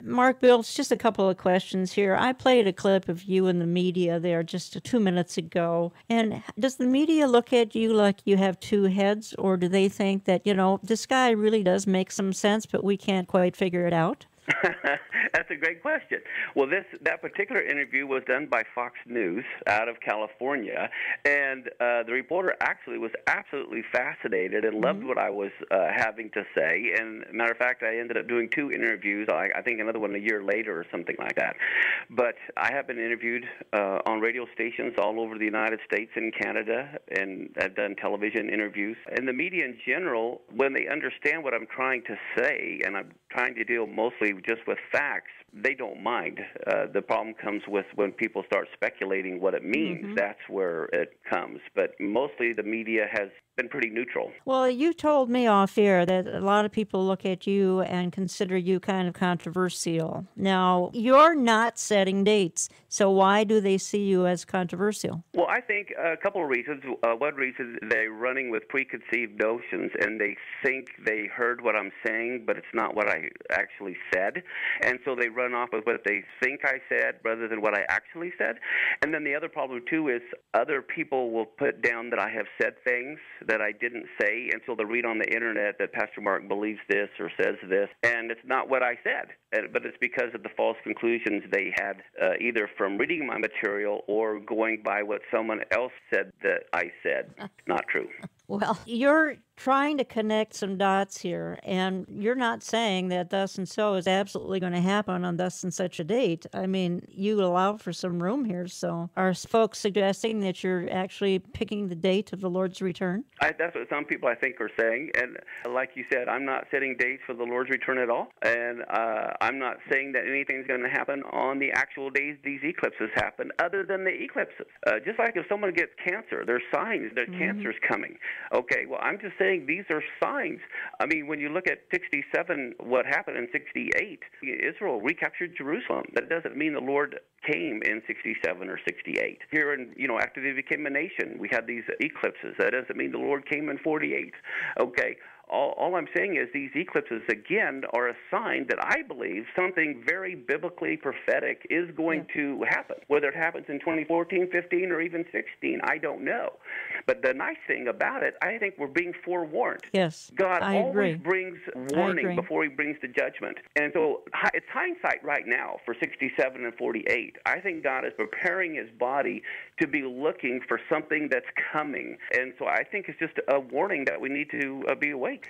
Mark Bills, just a couple of questions here. I played a clip of you in the media there just 2 minutes ago. And does the media look at you like you have two heads, or do they think that, this guy really does make some sense, but we can't quite figure it out? That's a great question. Well, that particular interview was done by Fox News out of California, and the reporter actually was absolutely fascinated and loved what I was having to say. And matter of fact, I ended up doing two interviews. I think another one a year later or something like that. But I have been interviewed on radio stations all over the United States and Canada, and I've done television interviews. And the media in general, when they understand what I'm trying to say, and I'm trying to deal mostly just with facts, they don't mind. The problem comes with when people start speculating what it means. That's where it comes. But mostly the media has been pretty neutral. Well, you told me off air that a lot of people look at you and consider you kind of controversial. Now, you're not setting dates, so why do they see you as controversial? Well, I think a couple of reasons. One reason, they're running with preconceived notions, and they think they heard what I'm saying, but it's not what I actually said. And so they run off with what they think I said rather than what I actually said. And then the other problem, too, is other people will put down that I have said things that I didn't say, and so they'll read on the internet that Pastor Mark believes this or says this, and it's not what I said. But it's because of the false conclusions they had either from reading my material or going by what someone else said that I said. Not true. Well, you're trying to connect some dots here, and you're not saying that thus and so is absolutely going to happen on thus and such a date. I mean, you allow for some room here, so are folks suggesting that you're actually picking the date of the Lord's return? That's what some people, I think, are saying, and like you said, I'm not setting dates for the Lord's return at all, and I'm not saying that anything's going to happen on the actual days these eclipses happen, other than the eclipses. Just like if someone gets cancer, there's signs that cancer's coming. Okay, well, I'm just saying these are signs. I mean, when you look at 67, what happened in 68, Israel recaptured Jerusalem. That doesn't mean the Lord came in 67 or 68. Here, after they became a nation, we had these eclipses. That doesn't mean the Lord came in 48. Okay. All I'm saying is these eclipses, again, are a sign that I believe something very biblically prophetic is going to happen. Whether it happens in 2014, 15, or even 16, I don't know. But the nice thing about it, I think we're being forewarned. Yes, God I always agree. brings warning before he brings the judgment. And so it's hindsight right now for 67 and 48. I think God is preparing his body to be looking for something that's coming. And so I think it's just a warning that we need to be awake.